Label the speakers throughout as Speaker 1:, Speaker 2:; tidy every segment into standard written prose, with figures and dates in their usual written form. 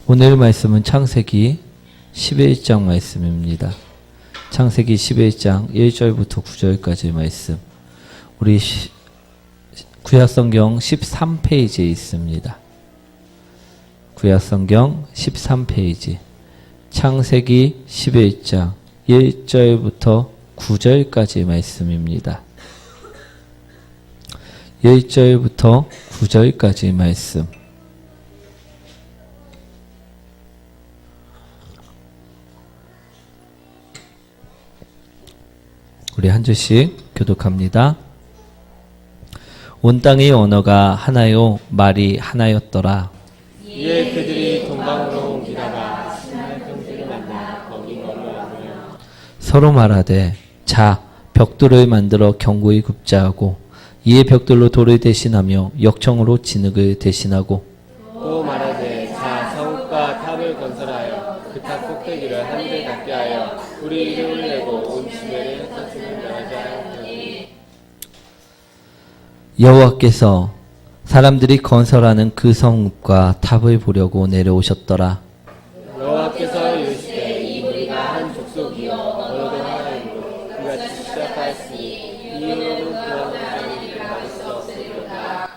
Speaker 1: 오늘 말씀은 창세기 11장 말씀입니다. 창세기 11장 1절부터 9절까지의 말씀. 우리 구약성경 13페이지에 있습니다. 구약성경 13페이지. 창세기 11장 1절부터 9절까지의 말씀입니다. 1절부터 9절까지의 말씀. 우리 한 절씩 교독합니다. 온 땅의 언어가 하나요, 말이 하나였더라.
Speaker 2: 이에 그들이 동방으로 옮기다가 신할 평지를 만나 거기 거류하며
Speaker 1: 서로 말하되 자 벽돌을 만들어 견고히 굽자 하고 이에 벽돌로 돌을 대신하며 역청으로 진흙을 대신하고
Speaker 2: 또 말하되 자 성읍과 탑을 건설하여 그 탑 꼭대기를 하늘에 닿게 하여 우리 이름을 내고 온 지면에 흩어지는 명하자 하였더니
Speaker 1: 여호와께서 사람들이 건설하는 그 성읍과 탑을 보려고 내려오셨더라.
Speaker 2: 여호와께서 이르시되 이 무리가 한 족속이요 언어도 하나이므로 그같이 시작하였으니 이후로는 그와 같은 일을 막을 수 없으리로다.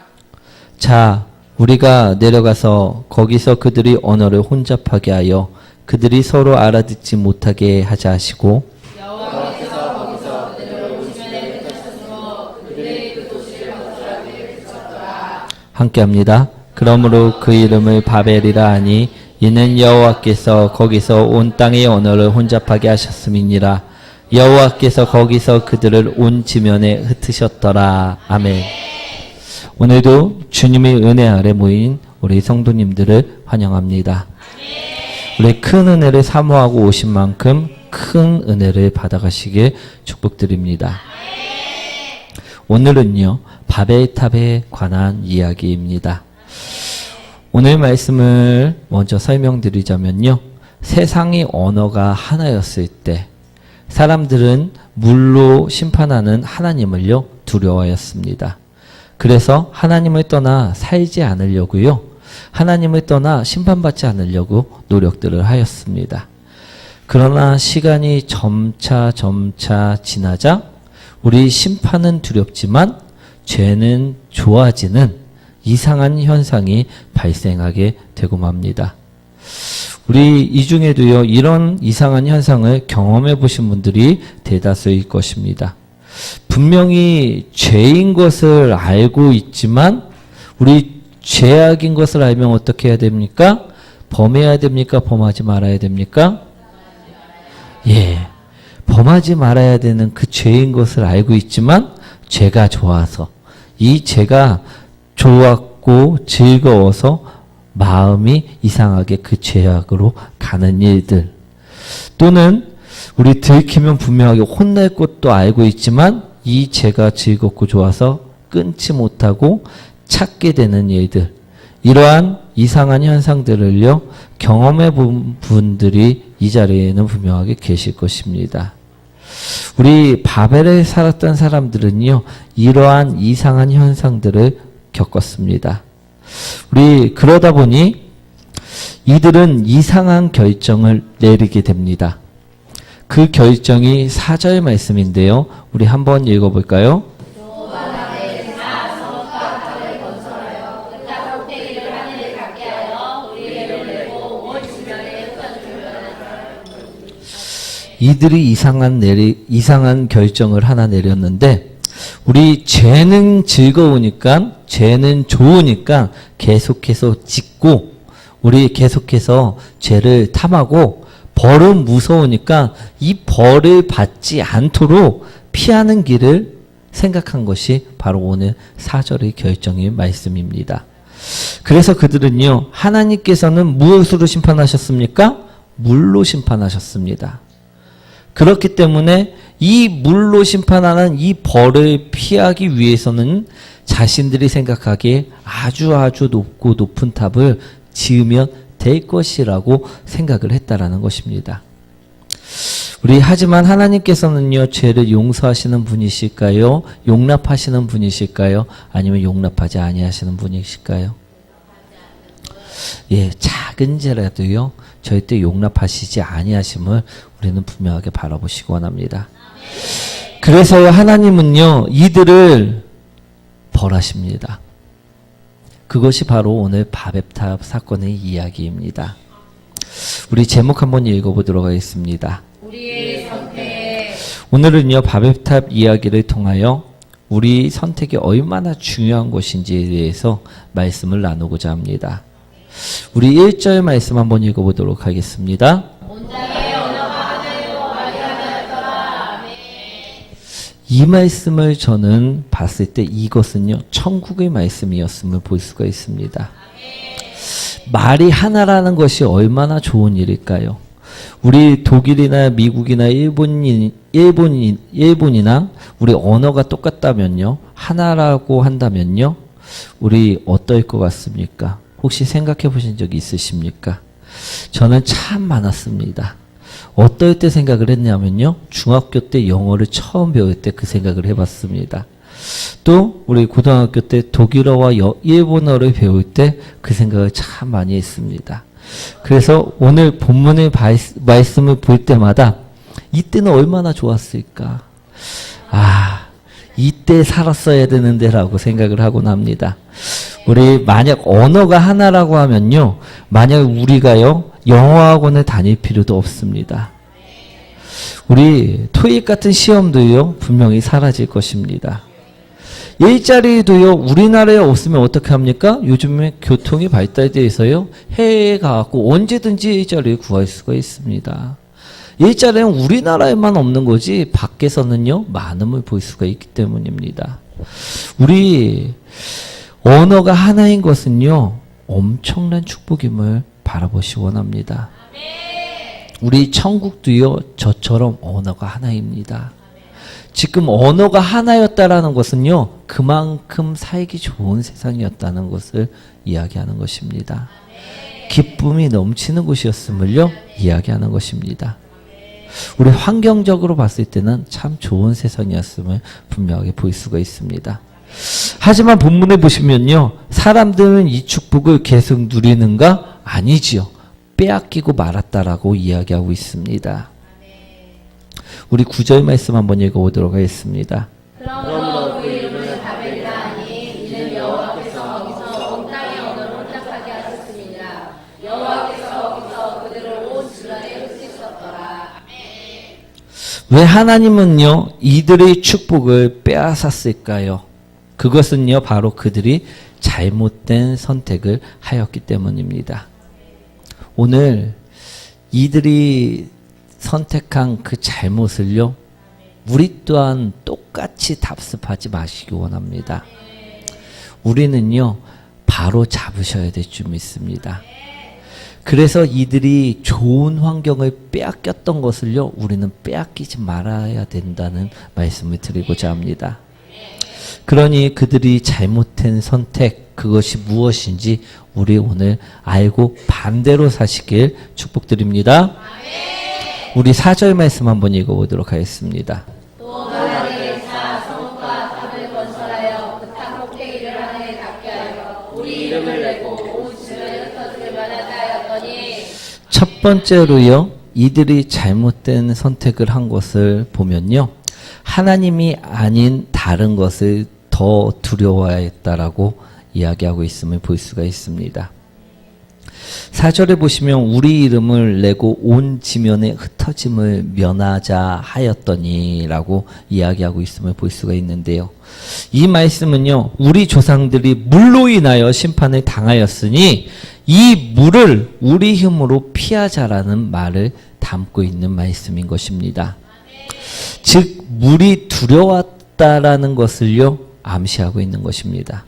Speaker 1: 자 우리가 내려가서 거기서 그들이 언어를 혼잡하게 하여 그들이 서로 알아듣지 못하게 하자 하시고
Speaker 2: 여호와께서 거기서 그들을 온 지면에 흩어지셔서 그들의 그 도시를 건설하기에 그쳤더라.
Speaker 1: 함께합니다. 그러므로 그 이름을 바벨이라 하니 이는 여호와께서 거기서 온 땅의 언어를 혼잡하게 하셨음이니라. 여호와께서 거기서 그들을 온 지면에 흩으셨더라. 아멘. 오늘도 주님의 은혜 아래 모인 우리 성도님들을 환영합니다. 우리 큰 은혜를 사모하고 오신 만큼 큰 은혜를 받아가시길 축복드립니다. 오늘은요, 바벨탑에 관한 이야기입니다. 오늘 말씀을 먼저 설명드리자면요, 세상의 언어가 하나였을 때 사람들은 물로 심판하는 하나님을요, 두려워하였습니다. 그래서 하나님을 떠나 살지 않으려고요, 하나님을 떠나 심판받지 않으려고 노력들을 하였습니다. 그러나 시간이 점차 지나자 우리 심판은 두렵지만 죄는 좋아지는 이상한 현상이 발생하게 되고 맙니다. 우리 이 중에도요, 이런 이상한 현상을 경험해 보신 분들이 대다수일 것입니다. 분명히 죄인 것을 알고 있지만 우리 죄악인 것을 알면 어떻게 해야 됩니까? 범해야 됩니까? 범하지 말아야 됩니까? 예, 범하지 말아야 되는 그 죄인 것을 알고 있지만 죄가 좋아서, 이 죄가 좋았고 즐거워서 마음이 이상하게 그 죄악으로 가는 일들, 또는 우리 들키면 분명하게 혼날 것도 알고 있지만 이 죄가 즐겁고 좋아서 끊지 못하고 찾게 되는 일들, 이러한 이상한 현상들을요, 경험해 본 분들이 이 자리에는 분명하게 계실 것입니다. 우리 바벨에 살았던 사람들은요, 이러한 이상한 현상들을 겪었습니다. 우리 그러다 보니 이들은 이상한 결정을 내리게 됩니다. 그 결정이 4절 말씀인데요, 우리 한번 읽어볼까요? 이들이 이상한 결정을 하나 내렸는데, 우리 죄는 즐거우니까, 죄는 좋으니까 계속해서 짓고, 우리 계속해서 죄를 탐하고, 벌은 무서우니까 이 벌을 받지 않도록 피하는 길을 생각한 것이 바로 오늘 4절의 결정의 말씀입니다. 그래서 그들은요, 하나님께서는 무엇으로 심판하셨습니까? 물로 심판하셨습니다. 그렇기 때문에 이 물로 심판하는 이 벌을 피하기 위해서는 자신들이 생각하기에 아주 높고 높은 탑을 지으면 될 것이라고 생각을 했다라는 것입니다. 하지만 하나님께서는요, 죄를 용서하시는 분이실까요? 용납하시는 분이실까요? 아니면 용납하지 아니하시는 분이실까요? 예, 작은 죄라도요 절대 용납하시지 아니하심을 우리는 분명하게 바라보시기 원합니다. 그래서요 하나님은요 이들을 벌하십니다. 그것이 바로 오늘 바벨탑 사건의 이야기입니다. 우리 제목 한번 읽어보도록 하겠습니다.
Speaker 2: 우리의 선택.
Speaker 1: 오늘은요 바벨탑 이야기를 통하여 우리 선택이 얼마나 중요한 것인지에 대해서 말씀을 나누고자 합니다. 우리 1절 말씀 한번 읽어보도록 하겠습니다. 이 말씀을 저는 봤을 때 이것은요 천국의 말씀이었음을 볼 수가 있습니다. 말이 하나라는 것이 얼마나 좋은 일일까요? 우리 독일이나 미국이나 일본이나 우리 언어가 똑같다면요 하나라고 한다면요 우리 어떨 것 같습니까? 혹시 생각해 보신 적이 있으십니까? 저는 참 많았습니다. 어떨 때 생각을 했냐면요 중학교 때 영어를 처음 배울 때 그 생각을 해봤습니다. 또 우리 고등학교 때 독일어와 일본어를 배울 때 그 생각을 참 많이 했습니다. 그래서 오늘 본문의 말씀을 볼 때마다 이때는 얼마나 좋았을까? 이때 살았어야 되는데 라고 생각을 하곤 합니다. 우리 만약 언어가 하나라고 하면요 만약 우리가요 영어학원을 다닐 필요도 없습니다. 우리 토익 같은 시험도요 분명히 사라질 것입니다. 일자리도요 우리나라에 없으면 어떻게 합니까? 요즘에 교통이 발달되어 있어요 해외에 가고 언제든지 일자리를 구할 수가 있습니다. 일자리는 우리나라에만 없는 거지 밖에서는요 많음을 볼 수가 있기 때문입니다. 우리 언어가 하나인 것은요 엄청난 축복임을 바라보시 원합니다. 우리 천국도요 저처럼 언어가 하나입니다. 지금 언어가 하나였다라는 것은요 그만큼 살기 좋은 세상이었다는 것을 이야기하는 것입니다. 기쁨이 넘치는 곳이었음을요 이야기하는 것입니다. 우리 환경적으로 봤을 때는 참 좋은 세상이었음을 분명하게 볼 수가 있습니다. 하지만 본문에 보시면요 사람들은 이 축복을 계속 누리는가? 아니지요. 빼앗기고 말았다라고 이야기하고 있습니다. 우리 9절 말씀 한번 읽어보도록 하겠습니다.
Speaker 2: 그러므로 그 이름을 바벨이라 하니 이는 여호와께서 거기서 온 땅의 언어를 혼잡하게 하셨습니다. 여호와께서 거기서 그들을 온 지면에 흩으셨더라.
Speaker 1: 왜 하나님은요 이들의 축복을 빼앗았을까요? 그것은요 바로 그들이 잘못된 선택을 하였기 때문입니다. 오늘 이들이 선택한 그 잘못을요 우리 또한 똑같이 답습하지 마시기 원합니다. 우리는요 바로 잡으셔야 될 줄 믿습니다. 그래서 이들이 좋은 환경을 빼앗겼던 것을요 우리는 빼앗기지 말아야 된다는 말씀을 드리고자 합니다. 그러니 그들이 잘못한 선택 그것이 무엇인지 우리 오늘 알고 반대로 사시길 축복드립니다. 우리 4절 말씀 한번 읽어보도록 하겠습니다.
Speaker 2: 또 하나님의 자 성읍과 탑을 건설하여 그 탑 꼭대기를 하늘에 닿게 하여 우리 이름을 내고 온 지면에 흩어지게 만하다 하였더니
Speaker 1: 첫 번째로요 이들이 잘못된 선택을 한 것을 보면요 하나님이 아닌 다른 것을 더 두려워했다라고 이야기하고 있음을 볼 수가 있습니다. 4절에 보시면 우리 이름을 내고 온 지면에 흩어짐을 면하자 하였더니 라고 이야기하고 있음을 볼 수가 있는데요. 이 말씀은요 우리 조상들이 물로 인하여 심판을 당하였으니 이 물을 우리 힘으로 피하자라는 말을 담고 있는 말씀인 것입니다. 즉 물이 두려웠다라는 것을요 암시하고 있는 것입니다.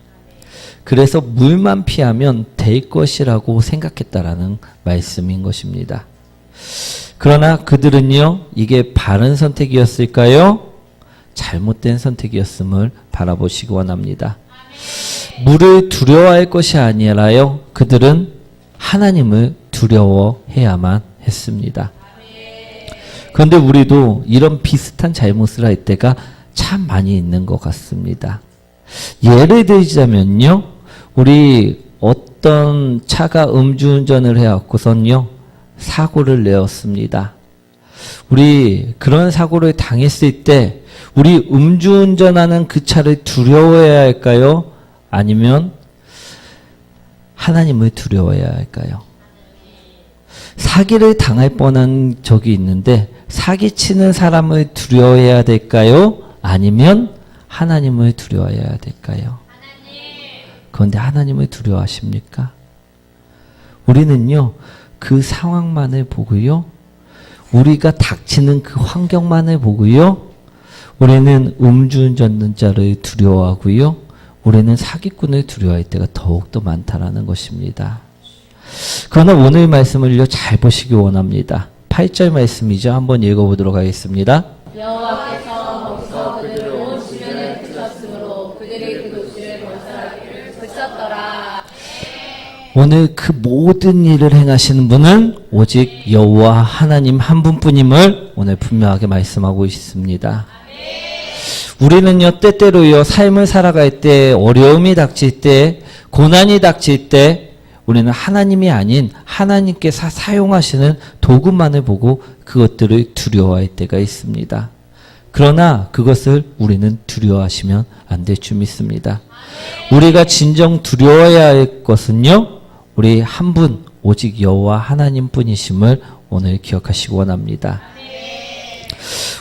Speaker 1: 그래서 물만 피하면 될 것이라고 생각했다라는 말씀인 것입니다. 그러나 그들은요 이게 바른 선택이었을까요? 잘못된 선택이었음을 바라보시기 원합니다. 물을 두려워할 것이 아니라요 그들은 하나님을 두려워해야만 했습니다. 그런데 우리도 이런 비슷한 잘못을 할 때가 참 많이 있는 것 같습니다. 예를 들자면요 우리 어떤 차가 음주운전을 해갖고선요, 사고를 내었습니다. 우리 그런 사고를 당했을 때 우리 음주운전하는 그 차를 두려워해야 할까요? 아니면 하나님을 두려워해야 할까요? 사기를 당할 뻔한 적이 있는데 사기치는 사람을 두려워해야 될까요? 아니면 하나님을 두려워해야 될까요? 그런데 하나님을 두려워하십니까? 우리는요, 그 상황만을 보고요, 우리가 닥치는 그 환경만을 보고요, 우리는 음주운전자를 두려워하고요, 우리는 사기꾼을 두려워할 때가 더욱더 많다라는 것입니다. 그러나 오늘 말씀을요, 잘 보시기 원합니다. 8절 말씀이죠. 한번 읽어보도록 하겠습니다.
Speaker 2: 여호와께서 거기서 그들을 온 주변에 그쳤으므로 그들이 그 도시를 건설하기를 그쳤더라.
Speaker 1: 오늘 그 모든 일을 행하시는 분은 오직 여호와 하나님 한 분뿐임을 오늘 분명하게 말씀하고 있습니다. 우리는요, 때때로요, 삶을 살아갈 때, 어려움이 닥칠 때, 고난이 닥칠 때, 우리는 하나님이 아닌 하나님께서 사용하시는 도구만을 보고 그것들을 두려워할 때가 있습니다. 그러나 그것을 우리는 두려워하시면 안 될 줄 믿습니다. 우리가 진정 두려워해야 할 것은요, 우리 한 분, 오직 여호와 하나님뿐이심을 오늘 기억하시기 원합니다.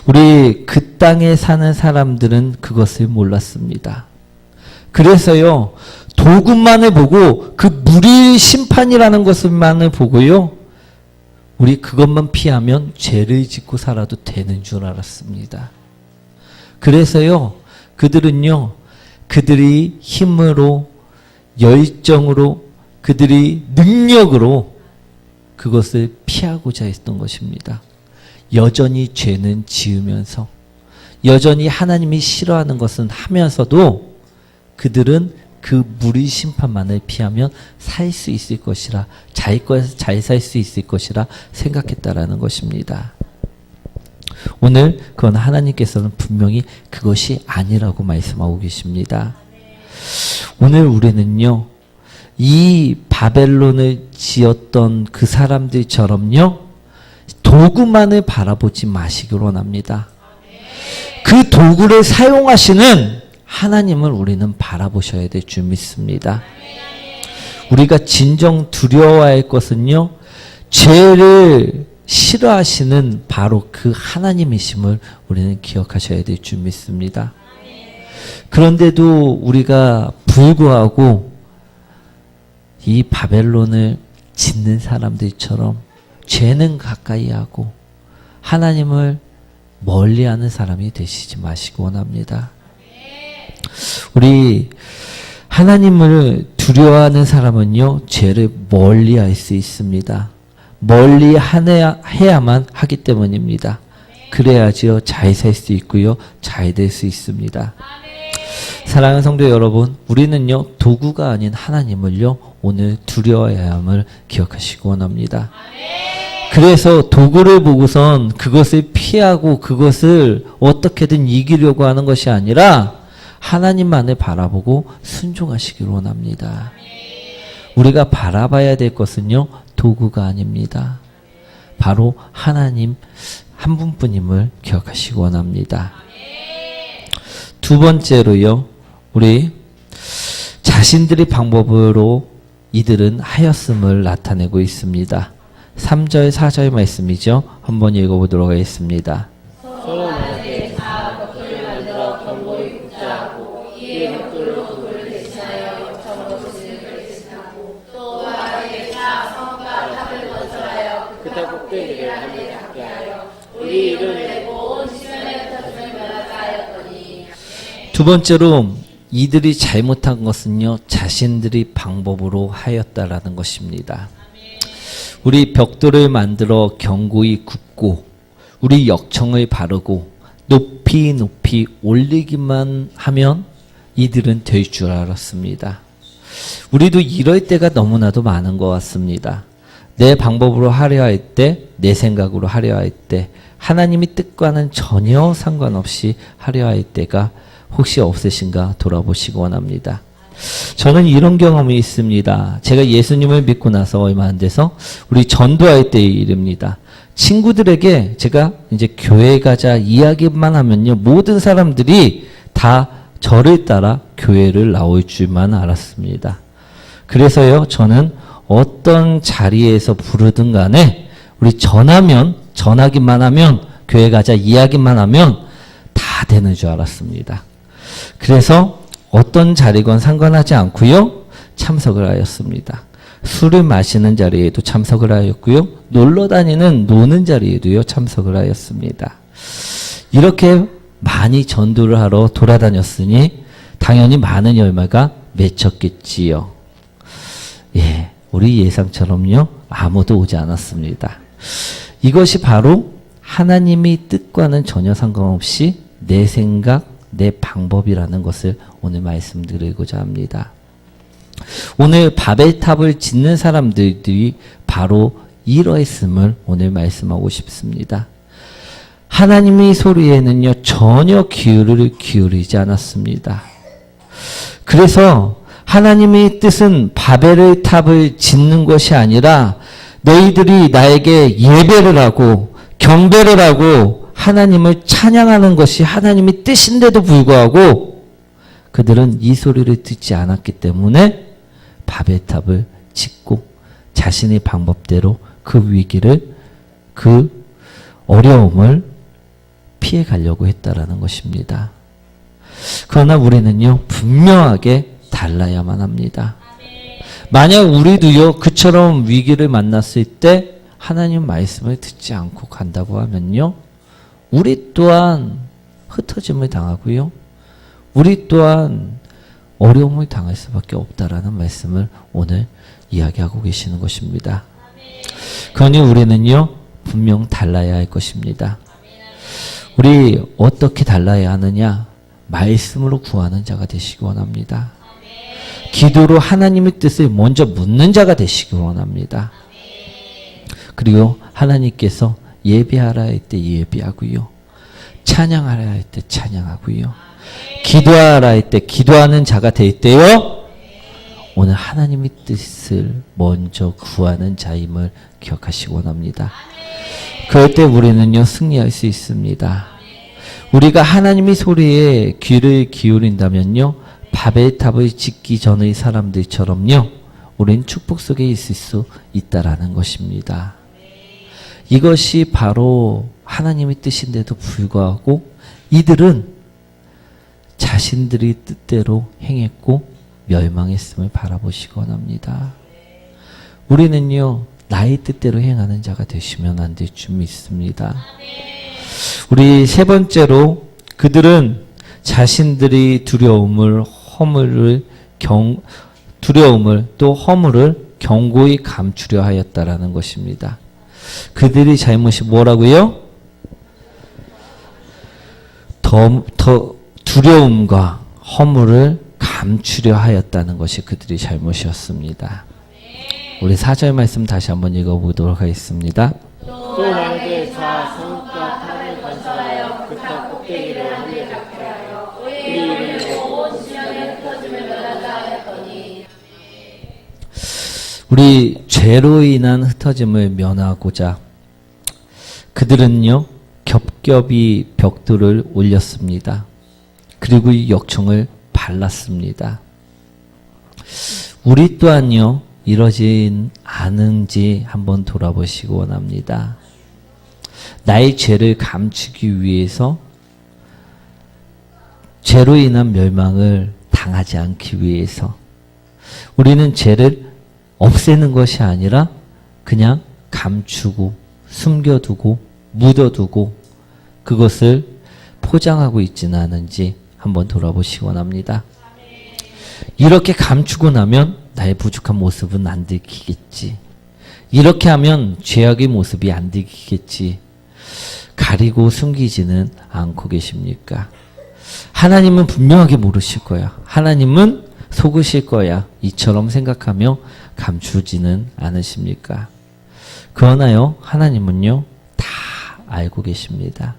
Speaker 1: 우리 그 땅에 사는 사람들은 그것을 몰랐습니다. 그래서요, 도구만을 보고 그 무리 심판이라는 것만을 보고요, 우리 그것만 피하면 죄를 짓고 살아도 되는 줄 알았습니다. 그래서요, 그들은요, 그들이 힘으로, 열정으로, 그들이 능력으로 그것을 피하고자 했던 것입니다. 여전히 죄는 지으면서, 여전히 하나님이 싫어하는 것은 하면서도 그들은 그 무리 심판만을 피하면 살 수 있을 것이라, 잘 살 수 있을 것이라 생각했다라는 것입니다. 오늘 그건 하나님께서는 분명히 그것이 아니라고 말씀하고 계십니다. 오늘 우리는요, 이 바벨론을 지었던 그 사람들처럼요, 도구만을 바라보지 마시기를 원합니다. 그 도구를 사용하시는 하나님을 우리는 바라보셔야 될 줄 믿습니다. 우리가 진정 두려워할 것은요, 죄를 싫어하시는 바로 그 하나님이심을 우리는 기억하셔야 될 줄 믿습니다. 그런데도 우리가 불구하고 이 바벨론을 짓는 사람들처럼 죄는 가까이 하고 하나님을 멀리하는 사람이 되시지 마시기 원합니다. 우리 하나님을 두려워하는 사람은요, 죄를 멀리할 수 있습니다. 멀리해야만 하기 때문입니다. 그래야지요, 잘 살 수 있고요, 잘 될 수 있습니다. 사랑하는 성도 여러분, 우리는요, 도구가 아닌 하나님을요, 오늘 두려워해야 함을 기억하시기 원합니다. 그래서 도구를 보고선 그것을 피하고 그것을 어떻게든 이기려고 하는 것이 아니라 하나님만을 바라보고 순종하시기를 원합니다. 우리가 바라봐야 될 것은요, 도구가 아닙니다. 바로 하나님 한 분뿐임을 기억하시기 원합니다. 두 번째로요, 우리 자신들의 방법으로 이들은 하였음을 나타내고 있습니다. 3절 4절 말씀이죠. 한번 읽어보도록 하겠습니다.
Speaker 2: 솔로몬에게 벽돌을 만들어 경고를 국자하고 이에 벽돌로 돌을 대신하여 역청으로 진흙을 대신하고 또 바알에게 성과 탑을 건설하여 그 탑 꼭대기를 하늘에 닿게 하여 우리 이름을 내고 온 시면에 흩어짐을 면하자 하였더니.
Speaker 1: 두 번째로 이들이 잘못한 것은요, 자신들이 방법으로 하였다라는 것입니다. 우리 벽돌을 만들어 견고히 굽고 우리 역청을 바르고 높이 높이 올리기만 하면 이들은 될 줄 알았습니다. 우리도 이럴 때가 너무나도 많은 것 같습니다. 내 방법으로 하려 할 때, 내 생각으로 하려 할 때, 하나님의 뜻과는 전혀 상관없이 하려 할 때가 혹시 없으신가 돌아보시기 원합니다. 저는 이런 경험이 있습니다. 제가 예수님을 믿고 나서 얼마 안 돼서 우리 전도할 때의 일입니다. 친구들에게 제가 이제 교회 가자 이야기만 하면요, 모든 사람들이 다 저를 따라 교회를 나올 줄만 알았습니다. 그래서요, 저는 어떤 자리에서 부르든 간에 우리 전하기만 하면, 교회 가자 이야기만 하면 다 되는 줄 알았습니다. 그래서 어떤 자리건 상관하지 않고요, 참석을 하였습니다. 술을 마시는 자리에도 참석을 하였고요, 놀러 다니는 노는 자리에도요, 참석을 하였습니다. 이렇게 많이 전도를 하러 돌아다녔으니 당연히 많은 열매가 맺혔겠지요. 예, 우리 예상처럼요, 아무도 오지 않았습니다. 이것이 바로 하나님의 뜻과는 전혀 상관없이 내 생각, 내 방법이라는 것을 오늘 말씀드리고자 합니다. 오늘 바벨탑을 짓는 사람들이 바로 이러했음을 오늘 말씀하고 싶습니다. 하나님의 소리에는요, 전혀 귀를 기울이지 않았습니다. 그래서 하나님의 뜻은 바벨의 탑을 짓는 것이 아니라 너희들이 나에게 예배를 하고 경배를 하고 하나님을 찬양하는 것이 하나님의 뜻인데도 불구하고 그들은 이 소리를 듣지 않았기 때문에 바벨탑을 짓고 자신의 방법대로 그 위기를, 그 어려움을 피해 가려고 했다라는 것입니다. 그러나 우리는요, 분명하게 달라야만 합니다. 만약 우리도요, 그처럼 위기를 만났을 때 하나님 말씀을 듣지 않고 간다고 하면요, 우리 또한 흩어짐을 당하고요, 우리 또한 어려움을 당할 수밖에 없다라는 말씀을 오늘 이야기하고 계시는 것입니다. 그러니 우리는요, 분명 달라야 할 것입니다. 우리 어떻게 달라야 하느냐? 말씀으로 구하는 자가 되시기 원합니다. 기도로 하나님의 뜻을 먼저 묻는 자가 되시기 원합니다. 그리고 하나님께서 예배하라 할 때 예배하고요, 찬양하라 할 때 찬양하고요, 기도하라 할 때 기도하는 자가 될 때요, 오늘 하나님의 뜻을 먼저 구하는 자임을 기억하시기 원합니다. 그럴 때 우리는요, 승리할 수 있습니다. 우리가 하나님의 소리에 귀를 기울인다면요, 바벨탑을 짓기 전의 사람들처럼요, 우린 축복 속에 있을 수 있다라는 것입니다. 이것이 바로 하나님의 뜻인데도 불구하고 이들은 자신들의 뜻대로 행했고 멸망했음을 바라보시기 원합니다. 우리는요, 나의 뜻대로 행하는 자가 되시면 안 될 줄 믿습니다. 우리 세 번째로, 그들은 자신들의 두려움을 또 허물을 견고히 감추려 하였다라는 것입니다. 그들의 잘못이 뭐라고요? 더 두려움과 허물을 감추려 하였다는 것이 그들의 잘못이었습니다. 우리 4절 말씀 다시 한번 읽어보도록 하겠습니다.
Speaker 2: 또 왕들 자 성읍과 탑을 건설하여 그 탑 꼭대기를 하늘에 닿게 하여 그의 이름을 온 지면에 흩어짐을 면하자 하였더니,
Speaker 1: 우리 죄로 인한 흩어짐을 면하고자 그들은요, 겹겹이 벽돌을 올렸습니다. 그리고 이 역청을 발랐습니다. 우리 또한요, 이러진 않은지 한번 돌아보시기 원합니다. 나의 죄를 감추기 위해서, 죄로 인한 멸망을 당하지 않기 위해서 우리는 죄를 없애는 것이 아니라 그냥 감추고 숨겨두고 묻어두고 그것을 포장하고 있지는 않은지 한번 돌아보시기 원합니다. 이렇게 감추고 나면 나의 부족한 모습은 안 들키겠지. 이렇게 하면 죄악의 모습이 안 들키겠지. 가리고 숨기지는 않고 계십니까? 하나님은 분명하게 모르실 거야. 하나님은 속으실 거야. 이처럼 생각하며 감추지는 않으십니까? 그러나요, 하나님은요, 다 알고 계십니다.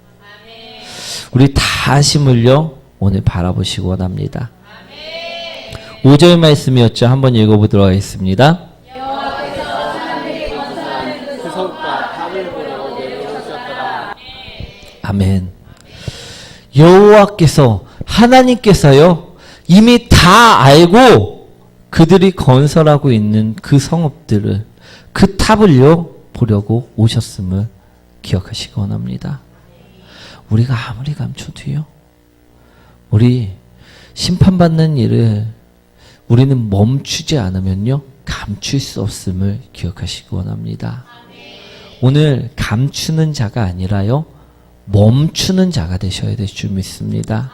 Speaker 1: 우리 다 아심을요, 오늘 바라보시기 원합니다. 5절 말씀이었죠. 한번 읽어보도록 하겠습니다.
Speaker 3: 그 성과 답을 보려고 내려오셨더라.
Speaker 1: 아멘. 여호와께서 하나님께서요 이미 다 알고 그들이 건설하고 있는 그 성읍들을 그 탑을요 보려고 오셨음을 기억하시기 원합니다. 우리가 아무리 감춰도요 우리 심판받는 일을 우리는 멈추지 않으면요 감출 수 없음을 기억하시기 원합니다. 오늘 감추는 자가 아니라요 멈추는 자가 되셔야 될 줄 믿습니다.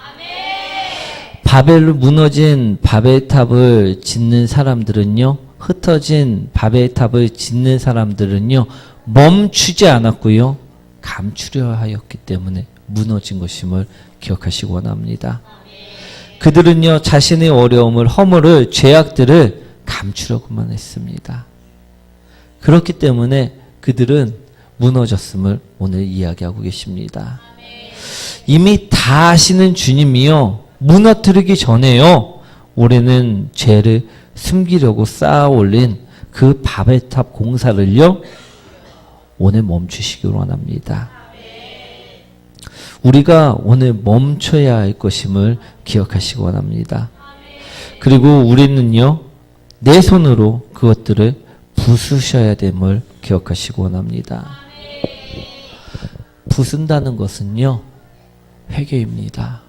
Speaker 1: 바벨로 무너진 바벨탑을 짓는 사람들은요 흩어진 바벨탑을 짓는 사람들은요 멈추지 않았고요 감추려 하였기 때문에 무너진 것임을 기억하시기 원합니다. 그들은요 자신의 어려움을 허물을 죄악들을 감추려고만 했습니다. 그렇기 때문에 그들은 무너졌음을 오늘 이야기하고 계십니다. 이미 다 아시는 주님이요 무너뜨리기 전에요 우리는 죄를 숨기려고 쌓아 올린 그 바벨탑 공사를요 오늘 멈추시기 원합니다. 우리가 오늘 멈춰야 할 것임을 기억하시기 원합니다. 그리고 우리는요 내 손으로 그것들을 부수셔야 됨을 기억하시기 원합니다. 부순다는 것은요 회개입니다.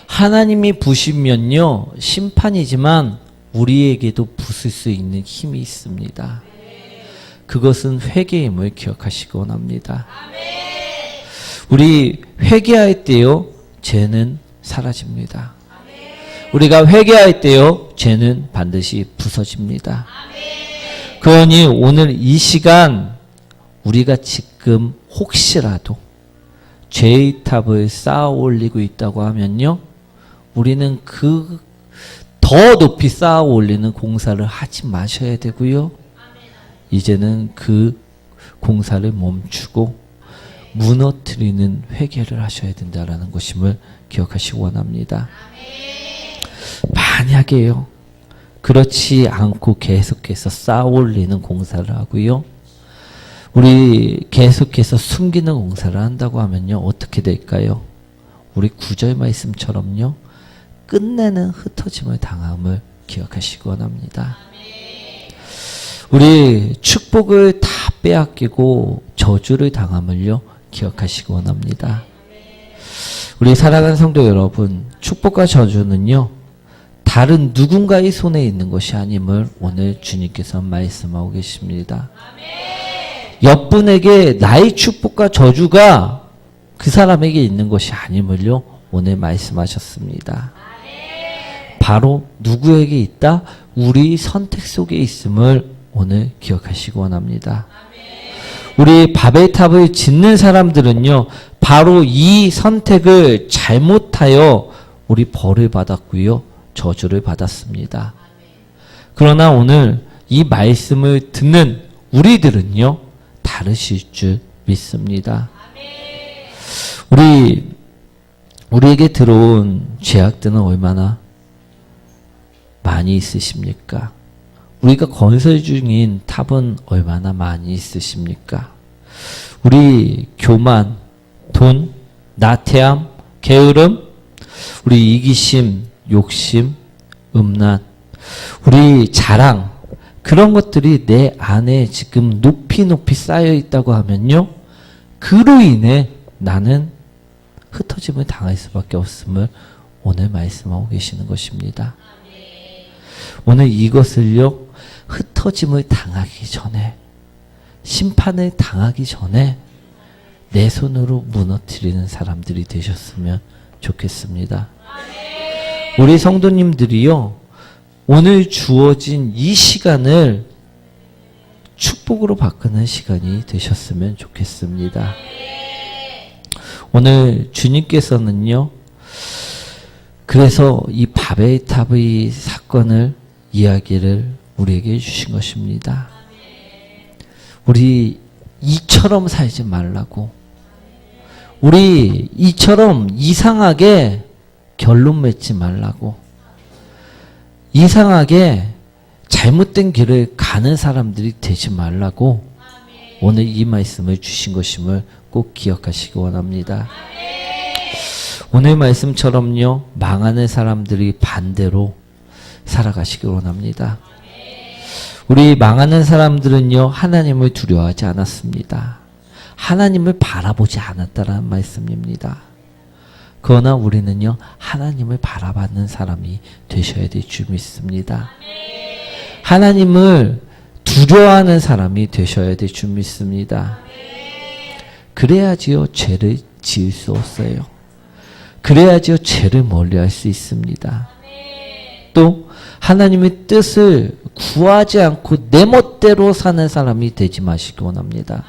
Speaker 1: 하나님이 부시면요 심판이지만 우리에게도 부술 수 있는 힘이 있습니다. 그것은 회개임을 기억하시기 원합니다. 우리 회개할 때요 죄는 사라집니다. 우리가 회개할 때요 죄는 반드시 부서집니다. 그러니 오늘 이 시간 우리가 지금 혹시라도 죄의 탑을 쌓아 올리고 있다고 하면요 우리는 그 더 높이 쌓아 올리는 공사를 하지 마셔야 되고요 이제는 그 공사를 멈추고 무너뜨리는 회개를 하셔야 된다라는 것임을 기억하시기 원합니다. 만약에요 그렇지 않고 계속해서 쌓아 올리는 공사를 하고요 우리 계속해서 숨기는 공사를 한다고 하면요 어떻게 될까요? 우리 9절 말씀처럼요 끝내는 흩어짐을 당함을 기억하시기 원합니다. 우리 축복을 다 빼앗기고 저주를 당함을요 기억하시기 원합니다. 우리 사랑하는 성도 여러분 축복과 저주는요 다른 누군가의 손에 있는 것이 아님을 오늘 주님께서 말씀하고 계십니다. 옆분에게 나의 축복과 저주가 그 사람에게 있는 것이 아님을요 오늘 말씀하셨습니다. 바로 누구에게 있다? 우리 선택 속에 있음을 오늘 기억하시기 원합니다. 우리 바벨탑을 짓는 사람들은요 바로 이 선택을 잘못하여 우리 벌을 받았고요 저주를 받았습니다. 그러나 오늘 이 말씀을 듣는 우리들은요 다르실 줄 믿습니다. 우리에게 들어온 죄악들은 얼마나 많이 있으십니까? 우리가 건설 중인 탑은 얼마나 많이 있으십니까? 우리 교만, 돈, 나태함, 게으름, 우리 이기심, 욕심, 음란, 우리 자랑, 그런 것들이 내 안에 지금 높이 쌓여 있다고 하면요 그로 인해 나는 흩어짐을 당할 수밖에 없음을 오늘 말씀하고 계시는 것입니다. 오늘 이것을요 흩어짐을 당하기 전에 심판을 당하기 전에 내 손으로 무너뜨리는 사람들이 되셨으면 좋겠습니다. 우리 성도님들이요 오늘 주어진 이 시간을 축복으로 바꾸는 시간이 되셨으면 좋겠습니다. 오늘 주님께서는요 그래서 이 바벨탑의 사건을 이야기를 우리에게 해주신 것입니다. 우리 이처럼 살지 말라고 우리 이처럼 이상하게 결론 맺지 말라고 이상하게 잘못된 길을 가는 사람들이 되지 말라고 오늘 이 말씀을 주신 것임을 꼭 기억하시기 원합니다. 오늘 말씀처럼요, 망하는 사람들이 반대로 살아가시기 원합니다. 우리 망하는 사람들은요, 하나님을 두려워하지 않았습니다. 하나님을 바라보지 않았다는 말씀입니다. 그러나 우리는요, 하나님을 바라봤는 사람이 되셔야 될 줄 믿습니다. 하나님을 두려워하는 사람이 되셔야 될 줄 믿습니다. 그래야지요, 죄를 지을 수 없어요. 그래야지요, 죄를 멀리할 수 있습니다. 또 하나님의 뜻을 구하지 않고 내 멋대로 사는 사람이 되지 마시기 원합니다.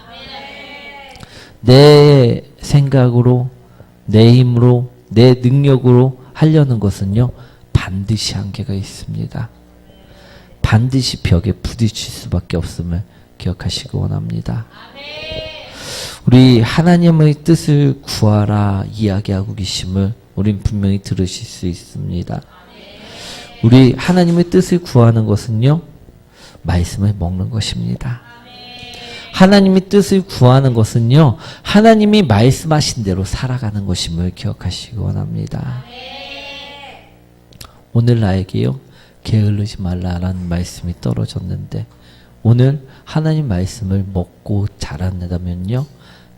Speaker 1: 내 생각으로, 내 힘으로, 내 능력으로 하려는 것은요, 반드시 한계가 있습니다. 반드시 벽에 부딪힐 수밖에 없음을 기억하시기 원합니다. 우리 하나님의 뜻을 구하라 이야기하고 계심을 우린 분명히 들으실 수 있습니다. 우리 하나님의 뜻을 구하는 것은요, 말씀을 먹는 것입니다. 하나님의 뜻을 구하는 것은요, 하나님이 말씀하신 대로 살아가는 것임을 기억하시기 원합니다. 오늘 나에게요, 게으르지 말라라는 말씀이 떨어졌는데, 오늘 하나님 말씀을 먹고 자란다면요,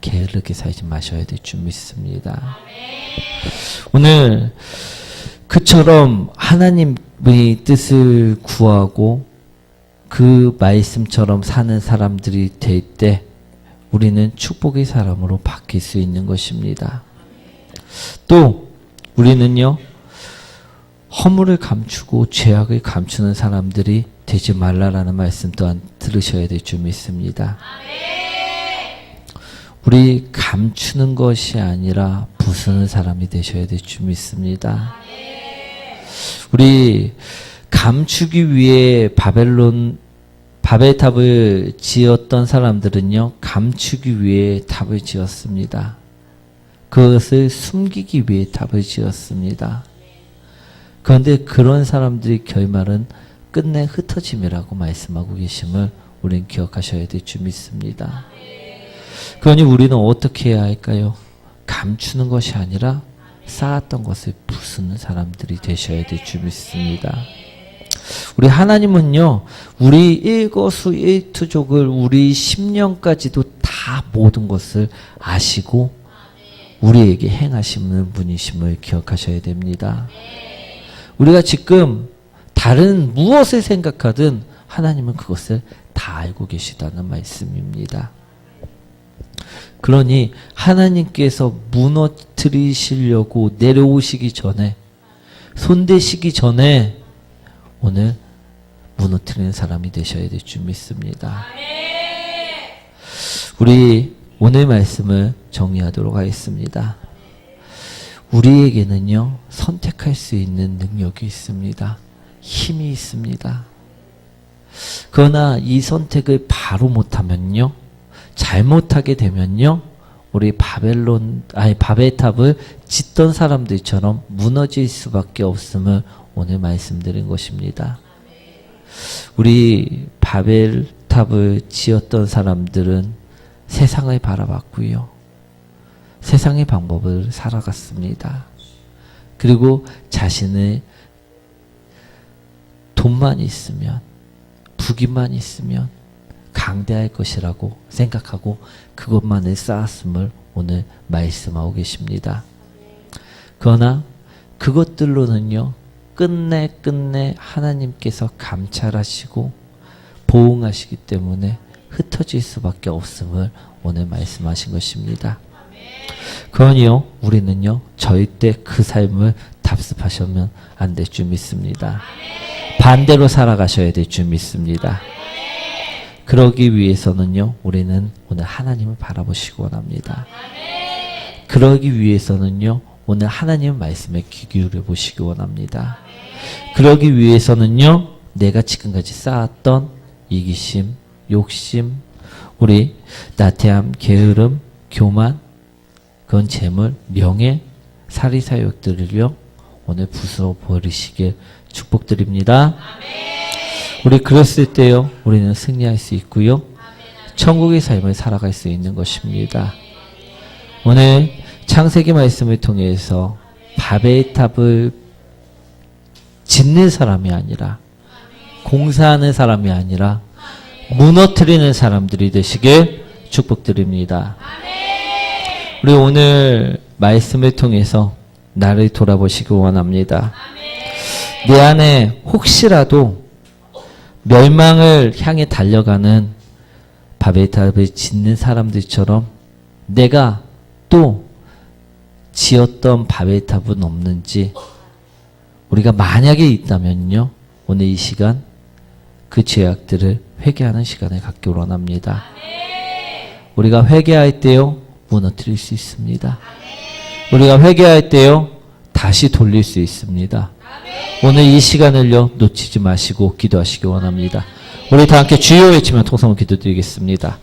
Speaker 1: 게으르게 살지 마셔야 될 줄 믿습니다. 오늘 그처럼 하나님의 뜻을 구하고 그 말씀처럼 사는 사람들이 될 때 우리는 축복의 사람으로 바뀔 수 있는 것입니다. 또 우리는요, 허물을 감추고 죄악을 감추는 사람들이 되지 말라라는 말씀 또한 들으셔야 될 줄 믿습니다. 우리 감추는 것이 아니라 부수는 사람이 되셔야 될 줄 믿습니다. 우리 감추기 위해 바벨탑을 지었던 사람들은요, 감추기 위해 탑을 지었습니다. 그것을 숨기기 위해 탑을 지었습니다. 그런데 그런 사람들의 결말은 끝내 흩어짐이라고 말씀하고 계심을 우리는 기억하셔야 될 줄 믿습니다. 그러니 우리는 어떻게 해야 할까요? 감추는 것이 아니라 쌓았던 것을 부수는 사람들이 되셔야 될 줄 믿습니다. 우리 하나님은요, 우리 일거수일투족을 우리 10년까지도 다 모든 것을 아시고 우리에게 행하시는 분이심을 기억하셔야 됩니다. 우리가 지금 다른 무엇을 생각하든 하나님은 그것을 다 알고 계시다는 말씀입니다. 그러니 하나님께서 무너뜨리시려고 내려오시기 전에, 손대시기 전에 오늘 무너뜨리는 사람이 되셔야 될 줄 믿습니다. 우리 오늘 말씀을 정리하도록 하겠습니다. 우리에게는요, 선택할 수 있는 능력이 있습니다. 힘이 있습니다. 그러나 이 선택을 바로 못하면요, 잘못하게 되면요, 우리 바벨탑을 짓던 사람들처럼 무너질 수밖에 없음을 오늘 말씀드린 것입니다. 우리 바벨탑을 지었던 사람들은 세상을 바라봤고요, 세상의 방법을 살아갔습니다. 그리고 자신의 돈만 있으면, 부귀만 있으면 강대할 것이라고 생각하고 그것만을 쌓았음을 오늘 말씀하고 계십니다. 그러나 그것들로는요, 끝내 하나님께서 감찰하시고 보응하시기 때문에 흩어질 수밖에 없음을 오늘 말씀하신 것입니다. 그러니요, 우리는요, 절대 그 삶을 답습하시면 안 될 줄 믿습니다. 반대로 살아가셔야 될 줄 믿습니다. 그러기 위해서는요, 우리는 오늘 하나님을 바라보시기 원합니다. 그러기 위해서는요, 오늘 하나님의 말씀에 귀 기울여 보시기 원합니다. 그러기 위해서는요, 내가 지금까지 쌓았던 이기심, 욕심, 우리 나태함, 게으름, 교만, 그건 재물, 명예, 사리사욕들을요, 오늘 부숴버리시길 축복드립니다. 우리 그랬을 때요, 우리는 승리할 수 있고요, 천국의 삶을 살아갈 수 있는 것입니다. 오늘 창세기 말씀을 통해서 바벨 탑을 짓는 사람이 아니라, 공사하는 사람이 아니라 무너뜨리는 사람들이 되시길 축복드립니다. 우리 오늘 말씀을 통해서 나를 돌아보시기 원합니다. 내 안에 혹시라도 멸망을 향해 달려가는 바벨탑을 짓는 사람들처럼 내가 또 지었던 바벨탑은 없는지, 우리가 만약에 있다면요, 오늘 이 시간 그 죄악들을 회개하는 시간을 갖기 원합니다. 우리가 회개할 때요, 무너뜨릴 수 있습니다. 우리가 회개할 때요, 다시 돌릴 수 있습니다. 오늘 이 시간을요, 놓치지 마시고 기도하시기 원합니다. 우리 다 함께 주여 외치며 통성을 기도드리겠습니다.